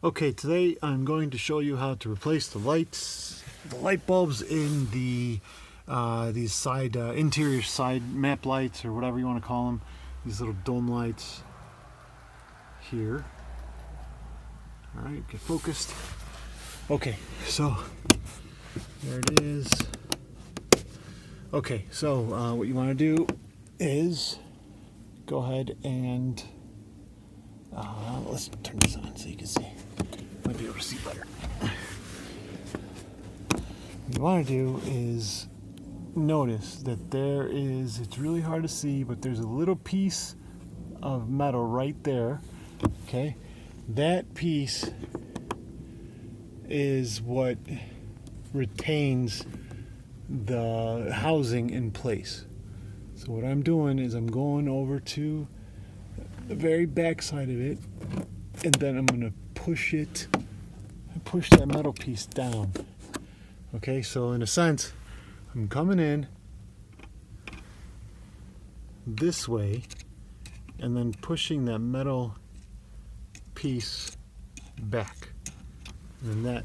Okay, today I'm going to show you how to replace the light bulbs in these interior side map lights, or whatever you want to call them. These little dome lights here. All right, get focused. Okay, so there it is. Okay, so what you want to do is go ahead and let's turn this on so you can see. Might be able to see better. What you want to do is notice that it's really hard to see, but there's a little piece of metal right there. Okay, that piece is what retains the housing in place. So what I'm doing is I'm going over to the very back side of it, and then I'm going to push that metal piece down. Okay, so in a sense, I'm coming in this way and then pushing that metal piece back, and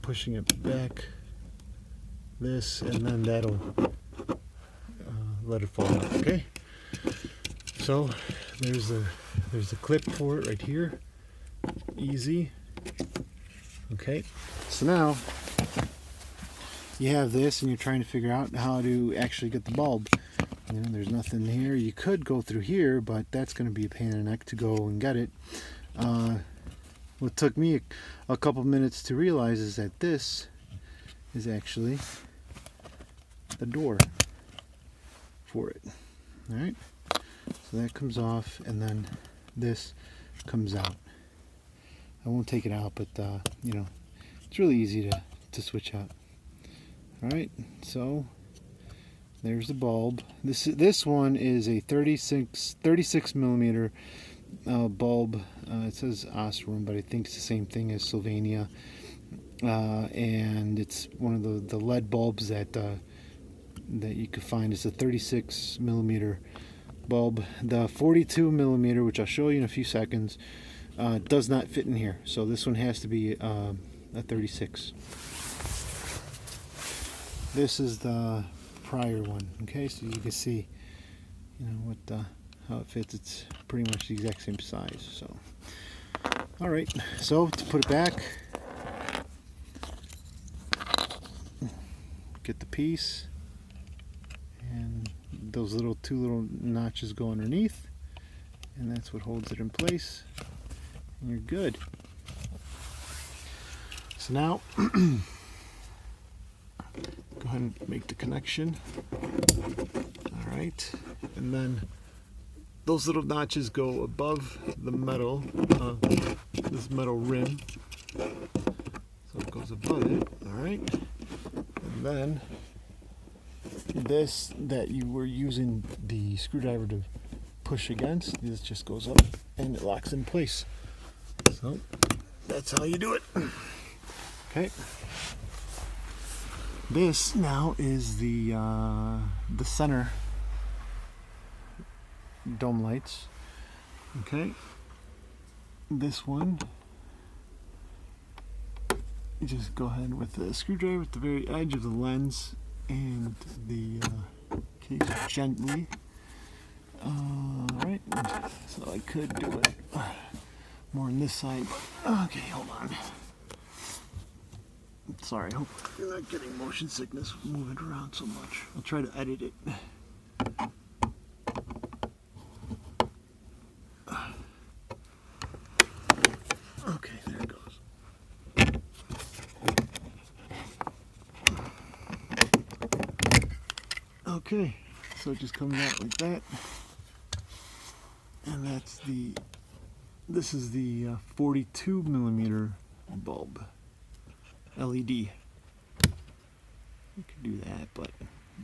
pushing it back this, and then that'll let it fall out. Okay, so there's a clip for it right here. Easy. Okay, so now you have this and you're trying to figure out how to actually get the bulb. There's nothing here. You could go through here, but that's going to be a pain in the neck to go and get it. What took me a couple minutes to realize is that this is actually the door for it. All right, so that comes off, and then this comes out. I won't take it out, but it's really easy to switch out. All right, so there's the bulb. This one is a 36 millimeter bulb. It says Osram, but I think it's the same thing as Sylvania. And it's one of the LED bulbs that you could find. It's a 36 millimeter bulb. The 42 millimeter, which I'll show you in a few seconds, does not fit in here. So this one has to be a 36. This is the prior one. Okay, so you can see, how it fits. It's pretty much the exact same size. So, all right. So to put it back, get the piece, and those two little notches go underneath, and that's what holds it in place, and you're good. So now go ahead and make the connection. All right, and then those little notches go above the metal, this metal rim, so it goes above it. All right, and then this that you were using the screwdriver to push against, this just goes up and it locks in place. So that's how you do it. Okay. This now is the center dome lights. Okay. This one, you just go ahead with the screwdriver at the very edge of the lens and the case gently. Alright, so I could do it more on this side. Okay, hold on. Sorry, I hope you're not getting motion sickness moving around so much. I'll try to edit it. Okay, there it goes. Okay, so it just comes out like that. And this is the 42 millimeter bulb. LED. You could do that, but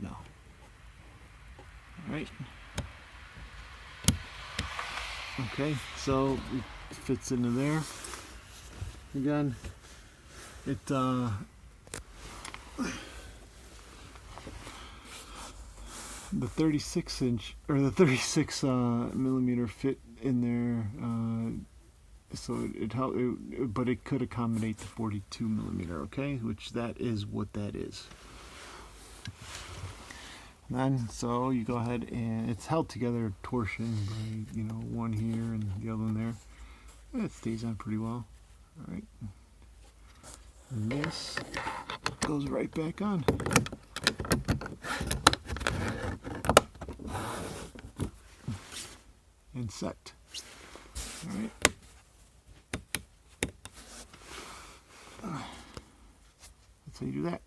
no. Alright. Okay, so it fits into there. Again, the 36 millimeter fit in there So but it could accommodate the 42 millimeter, okay, which that is what that is. And then so you go ahead and it's held together torsion by, you know, one here and the other one there. And it stays on pretty well. All right, and this goes right back on. And set. All right. That's how you do that.